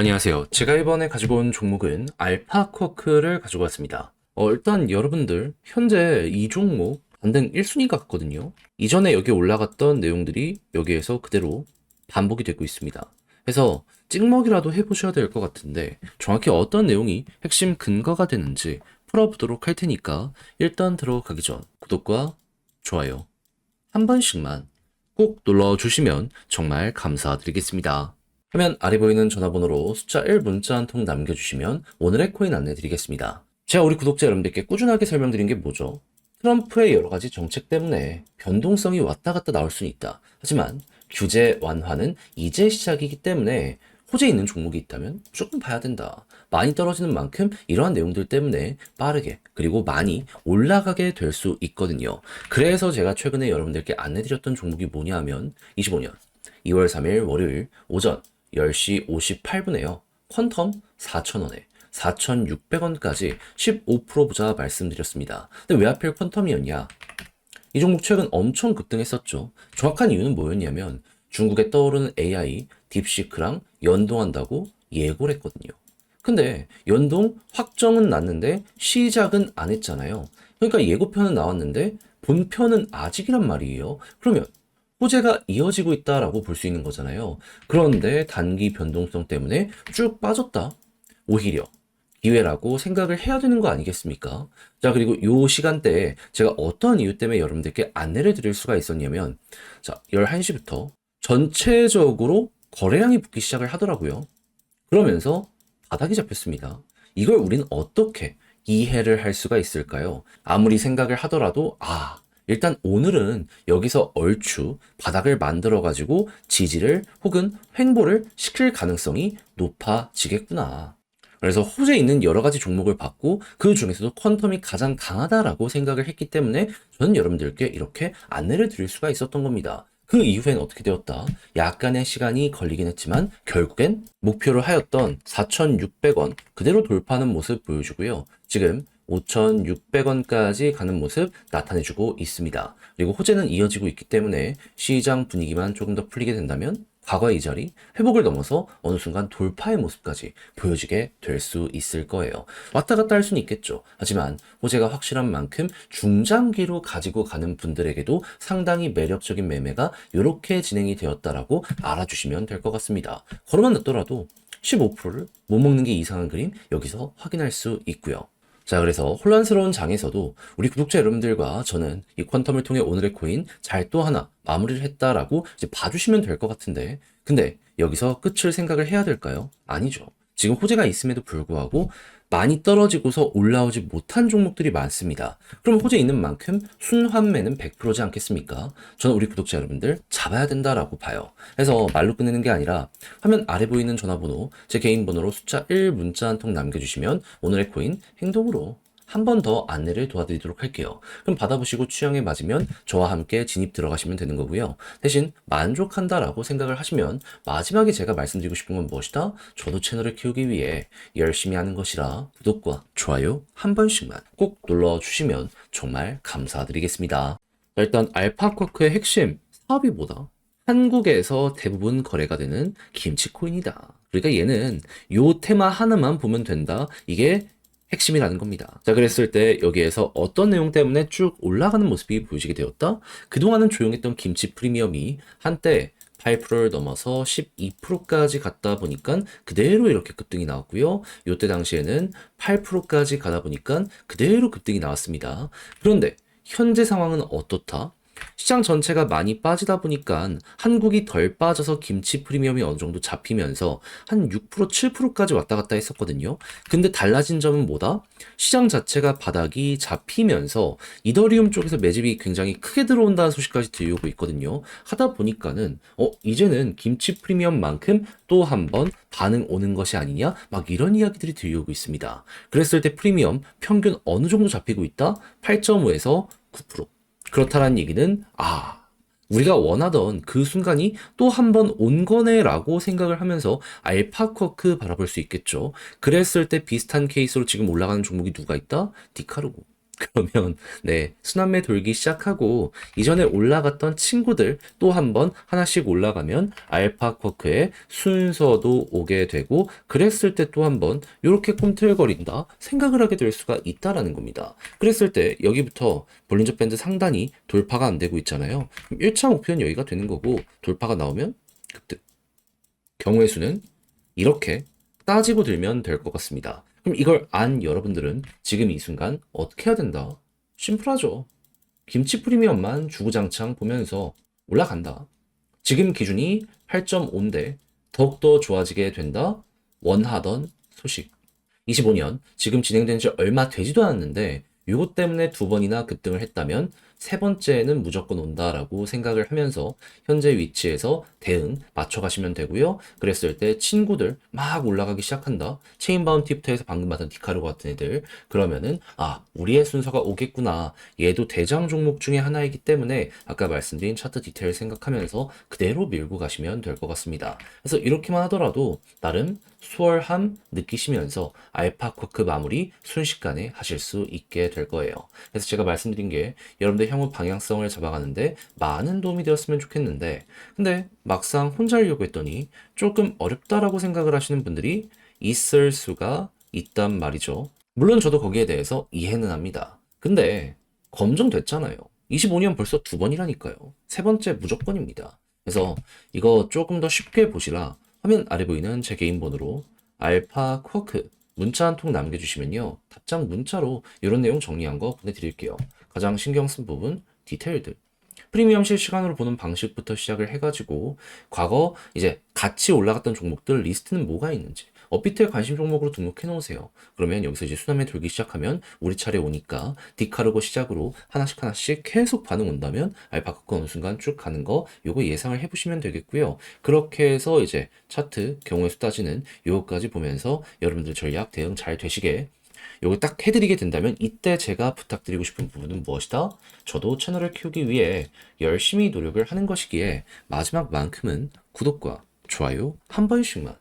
안녕하세요. 제가 이번에 가지고 온 종목은 알파쿼크를 가지고 왔습니다. 일단 여러분들 현재 이 종목 반등 1순위가 같거든요. 이전에 여기 올라갔던 내용들이 여기에서 그대로 반복이 되고 있습니다. 그래서 찍먹이라도 해보셔야 될 것 같은데 정확히 어떤 내용이 핵심 근거가 되는지 풀어보도록 할 테니까 일단 들어가기 전 구독과 좋아요 한 번씩만 꼭 눌러주시면 정말 감사드리겠습니다. 화면 아래 보이는 전화번호로 숫자 1 문자 한 통 남겨주시면 오늘의 코인 안내 드리겠습니다. 제가 우리 구독자 여러분들께 꾸준하게 설명드린 게 뭐죠? 트럼프의 여러 가지 정책 때문에 변동성이 왔다 갔다 나올 수는 있다. 하지만 규제 완화는 이제 시작이기 때문에 호재 있는 종목이 있다면 무조건 봐야 된다. 많이 떨어지는 만큼 이러한 내용들 때문에 빠르게 그리고 많이 올라가게 될 수 있거든요. 그래서 제가 최근에 여러분들께 안내드렸던 종목이 뭐냐 하면 25년 2월 3일 월요일 오전 10시 58분에요. 퀀텀 4,000원에 4,600원까지 15% 보자 말씀드렸습니다. 근데 왜 하필 퀀텀이었냐? 이 종목 최근 엄청 급등했었죠. 정확한 이유는 뭐였냐면 중국에 떠오르는 AI 딥시크랑 연동한다고 예고를 했거든요. 근데 연동 확정은 났는데 시작은 안 했잖아요. 그러니까 예고편은 나왔는데 본편은 아직이란 말이에요. 그러면 호재가 이어지고 있다라고 볼 수 있는 거잖아요. 그런데 단기 변동성 때문에 쭉 빠졌다. 오히려 기회라고 생각을 해야 되는 거 아니겠습니까? 자, 그리고 요 시간대에 제가 어떤 이유 때문에 여러분들께 안내를 드릴 수가 있었냐면, 자, 11시부터 전체적으로 거래량이 붙기 시작을 하더라고요. 그러면서 바닥이 잡혔습니다. 이걸 우리는 어떻게 이해를 할 수가 있을까요? 아무리 생각을 하더라도, 일단 오늘은 여기서 얼추 바닥을 만들어가지고 지지를 혹은 횡보를 시킬 가능성이 높아지겠구나. 그래서 호재 있는 여러 가지 종목을 봤고 그 중에서도 퀀텀이 가장 강하다라고 생각을 했기 때문에 저는 여러분들께 이렇게 안내를 드릴 수가 있었던 겁니다. 그 이후엔 어떻게 되었다? 약간의 시간이 걸리긴 했지만 결국엔 목표로 하였던 4,600원 그대로 돌파하는 모습 보여주고요. 지금 5,600원까지 가는 모습 나타내주고 있습니다. 그리고 호재는 이어지고 있기 때문에 시장 분위기만 조금 더 풀리게 된다면 과거의 이 자리 회복을 넘어서 어느 순간 돌파의 모습까지 보여지게 될 수 있을 거예요. 왔다 갔다 할 수는 있겠죠. 하지만 호재가 확실한 만큼 중장기로 가지고 가는 분들에게도 상당히 매력적인 매매가 이렇게 진행이 되었다라고 알아주시면 될 것 같습니다. 걸어만 놨더라도 15%를 못 먹는 게 이상한 그림 여기서 확인할 수 있고요. 자, 그래서 혼란스러운 장에서도 우리 구독자 여러분들과 저는 이 퀀텀을 통해 오늘의 코인 잘 또 하나 마무리를 했다라고 이제 봐주시면 될 것 같은데, 근데 여기서 끝을 생각을 해야 될까요? 아니죠. 지금 호재가 있음에도 불구하고 많이 떨어지고서 올라오지 못한 종목들이 많습니다. 그럼 호재 있는 만큼 순환매는 100%지 않겠습니까? 저는 우리 구독자 여러분들 잡아야 된다라고 봐요. 그래서 말로 끝내는 게 아니라 화면 아래 보이는 전화번호, 제 개인 번호로 숫자 1 문자 한 통 남겨주시면 오늘의 코인 행동으로 한 번 더 안내를 도와드리도록 할게요. 그럼 받아보시고 취향에 맞으면 저와 함께 진입 들어가시면 되는 거고요. 대신 만족한다라고 생각을 하시면 마지막에 제가 말씀드리고 싶은 건 무엇이다? 저도 채널을 키우기 위해 열심히 하는 것이라 구독과 좋아요 한 번씩만 꼭 눌러주시면 정말 감사드리겠습니다. 자, 일단 알파쿼크의 핵심 사업이 뭐다? 한국에서 대부분 거래가 되는 김치코인이다. 그러니까 얘는 요 테마 하나만 보면 된다. 이게 핵심이라는 겁니다. 자, 그랬을 때 여기에서 어떤 내용 때문에 쭉 올라가는 모습이 보여지게 되었다? 그동안은 조용했던 김치 프리미엄이 한때 8%를 넘어서 12%까지 갔다 보니까 그대로 이렇게 급등이 나왔고요. 요때 당시에는 8%까지 가다 보니까 그대로 급등이 나왔습니다. 그런데 현재 상황은 어떻다? 시장 전체가 많이 빠지다 보니까 한국이 덜 빠져서 김치 프리미엄이 어느 정도 잡히면서 한 6%, 7%까지 왔다 갔다 했었거든요. 근데 달라진 점은 뭐다? 시장 자체가 바닥이 잡히면서 이더리움 쪽에서 매집이 굉장히 크게 들어온다는 소식까지 들려오고 있거든요. 하다 보니까는 이제는 김치 프리미엄만큼 또 한 번 반응 오는 것이 아니냐? 막 이런 이야기들이 들려오고 있습니다. 그랬을 때 프리미엄 평균 어느 정도 잡히고 있다? 8.5에서 9%. 그렇다는 얘기는 우리가 원하던 그 순간이 또 한 번 온 거네라고 생각을 하면서 알파쿼크 바라볼 수 있겠죠. 그랬을 때 비슷한 케이스로 지금 올라가는 종목이 누가 있다? 디카르고. 그러면 네, 순환매 돌기 시작하고 이전에 올라갔던 친구들 또 한 번 하나씩 올라가면 알파쿼크의 순서도 오게 되고 그랬을 때 또 한 번 이렇게 꿈틀거린다 생각을 하게 될 수가 있다라는 겁니다. 그랬을 때 여기부터 볼린저 밴드 상단이 돌파가 안 되고 있잖아요. 그럼 1차 목표는 여기가 되는 거고 돌파가 나오면 급등. 경우의 수는 이렇게 따지고 들면 될 것 같습니다. 그럼 이걸 안 여러분들은 지금 이 순간 어떻게 해야 된다? 심플하죠. 김치 프리미엄만 주구장창 보면서 올라간다. 지금 기준이 8.5인데 더욱더 좋아지게 된다. 원하던 소식. 25년 지금 진행된 지 얼마 되지도 않았는데 이것 때문에 두 번이나 급등을 했다면 세 번째는 무조건 온다라고 생각을 하면서 현재 위치에서 대응 맞춰가시면 되고요. 그랬을 때 친구들 막 올라가기 시작한다. 체인 바운티부터 해서 방금 봤던 디카르고 같은 애들. 그러면은 우리의 순서가 오겠구나. 얘도 대장 종목 중에 하나이기 때문에 아까 말씀드린 차트 디테일 생각하면서 그대로 밀고 가시면 될 것 같습니다. 그래서 이렇게만 하더라도 나름 수월함 느끼시면서 알파쿼크 마무리 순식간에 하실 수 있게 될 거예요. 그래서 제가 말씀드린 게 여러분들 향후 방향성을 잡아가는데 많은 도움이 되었으면 좋겠는데 근데 막상 혼자 하려고 했더니 조금 어렵다라고 생각을 하시는 분들이 있을 수가 있단 말이죠. 물론 저도 거기에 대해서 이해는 합니다. 근데 검증됐잖아요. 25년 벌써 두 번이라니까요. 세 번째 무조건입니다. 그래서 이거 조금 더 쉽게 보시라 화면 아래 보이는 제 개인 번호로 알파 쿼크 문자 한 통 남겨주시면요. 답장 문자로 이런 내용 정리한 거 보내드릴게요. 가장 신경 쓴 부분 디테일들. 프리미엄 실시간으로 보는 방식부터 시작을 해가지고 과거 이제 같이 올라갔던 종목들 리스트는 뭐가 있는지 업비트에 관심 종목으로 등록해 놓으세요. 그러면 여기서 이제 순환매 돌기 시작하면 우리 차례 오니까 디카르고 시작으로 하나씩 하나씩 계속 반응 온다면 알파카가 어느 순간 쭉 가는 거 요거 예상을 해보시면 되겠고요. 그렇게 해서 이제 차트 경우의 수 따지는 요거까지 보면서 여러분들 전략 대응 잘 되시게 요거 딱 해드리게 된다면 이때 제가 부탁드리고 싶은 부분은 무엇이다? 저도 채널을 키우기 위해 열심히 노력을 하는 것이기에 마지막만큼은 구독과 좋아요 한 번씩만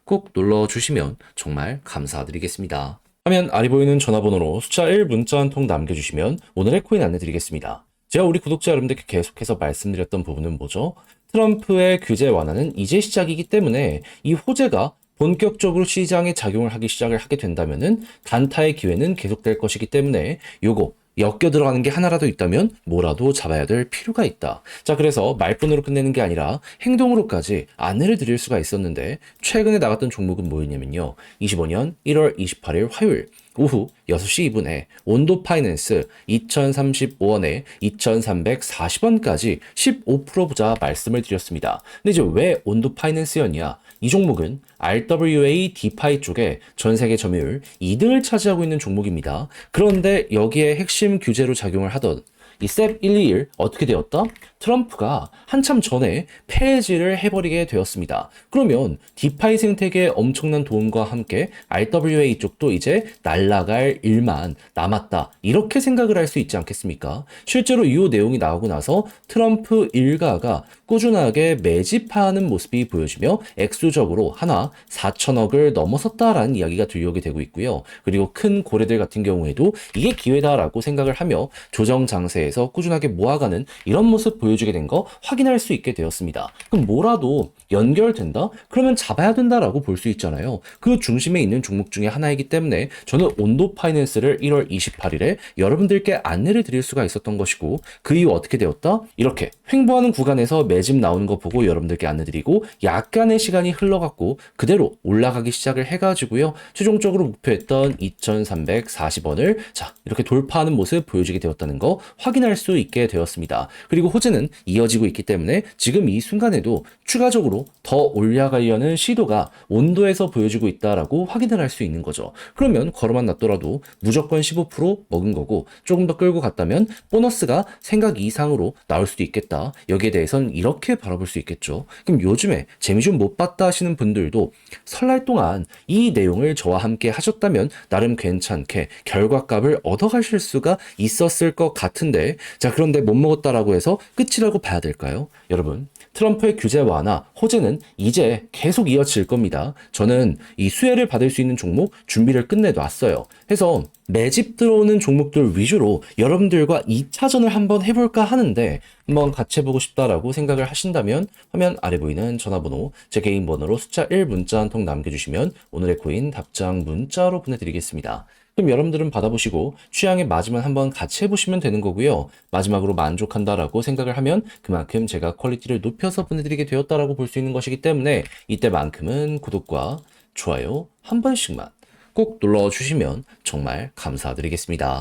꼭 눌러주시면 정말 감사드리겠습니다. 화면 아래 보이는 전화번호로 숫자 1 문자 한 통 남겨주시면 오늘의 코인 안내드리겠습니다. 제가 우리 구독자 여러분들께 계속해서 말씀드렸던 부분은 뭐죠? 트럼프의 규제 완화는 이제 시작이기 때문에 이 호재가 본격적으로 시장에 작용을 하기 시작을 하게 된다면은 단타의 기회는 계속될 것이기 때문에 요거 엮여 들어가는 게 하나라도 있다면 뭐라도 잡아야 될 필요가 있다. 자, 그래서 말뿐으로 끝내는 게 아니라 행동으로까지 안내를 드릴 수가 있었는데 최근에 나갔던 종목은 뭐였냐면요. 25년 1월 28일 화요일 오후 6시 2분에 온도 파이낸스 2035원에 2340원까지 15% 부자 말씀을 드렸습니다. 근데 이제 왜 온도 파이낸스였냐? 이 종목은 RWA 디파이 쪽에 전 세계 점유율 2등을 차지하고 있는 종목입니다. 그런데 여기에 핵심 규제로 작용을 하던 이 셉 121 어떻게 되었다? 트럼프가 한참 전에 폐지를 해버리게 되었습니다. 그러면 디파이 생태계에 엄청난 도움과 함께 RWA 쪽도 이제 날아갈 일만 남았다. 이렇게 생각을 할 수 있지 않겠습니까? 실제로 이 내용이 나오고 나서 트럼프 일가가 꾸준하게 매집하는 모습이 보여지며 액수적으로 하나 4천억을 넘어섰다라는 이야기가 들려오게 되고 있고요. 그리고 큰 고래들 같은 경우에도 이게 기회다라고 생각을 하며 조정 장세에서 꾸준하게 모아가는 이런 모습 보여주게 된 거 확인할 수 있게 되었습니다. 그럼 뭐라도 연결된다? 그러면 잡아야 된다라고 볼 수 있잖아요. 그 중심에 있는 종목 중에 하나이기 때문에 저는 온도 파이낸스를 1월 28일에 여러분들께 안내를 드릴 수가 있었던 것이고 그 이후 어떻게 되었다? 이렇게 횡보하는 구간에서 매집 나오는 거 보고 여러분들께 안내드리고 약간의 시간이 흘러갔고 그대로 올라가기 시작을 해가지고요. 최종적으로 목표했던 2340원을 자 이렇게 돌파하는 모습 보여주게 되었다는 거 확인할 수 있게 되었습니다. 그리고 호재는 이어지고 있기 때문에 지금 이 순간에도 추가적으로 더 올라가려는 시도가 온도에서 보여지고 있다라고 확인을 할 수 있는 거죠. 그러면 걸어만 놨더라도 무조건 15% 먹은 거고 조금 더 끌고 갔다면 보너스가 생각 이상으로 나올 수도 있겠다. 여기에 대해서는 이렇게 바라볼 수 있겠죠. 그럼 요즘에 재미 좀 못 봤다 하시는 분들도 설날 동안 이 내용을 저와 함께 하셨다면 나름 괜찮게 결과값을 얻어가실 수가 있었을 것 같은데 자 그런데 못 먹었다라고 해서 끝이라고 봐야 될까요? 여러분 트럼프의 규제 완화, 호재는 이제 계속 이어질 겁니다. 저는 이 수혜를 받을 수 있는 종목 준비를 끝내놨어요. 해서 매집 들어오는 종목들 위주로 여러분들과 2차전을 한번 해볼까 하는데 한번 같이 해보고 싶다라고 생각을 하신다면 화면 아래 보이는 전화번호 제 개인 번호로 숫자 1 문자 한 통 남겨주시면 오늘의 코인 답장 문자로 보내드리겠습니다. 그럼 여러분들은 받아보시고 취향에 맞으면 한번 같이 해보시면 되는 거고요. 마지막으로 만족한다라고 생각을 하면 그만큼 제가 퀄리티를 높여서 보내드리게 되었다라고 볼 수 있는 것이기 때문에 이때만큼은 구독과 좋아요 한 번씩만 꼭 눌러주시면 정말 감사드리겠습니다.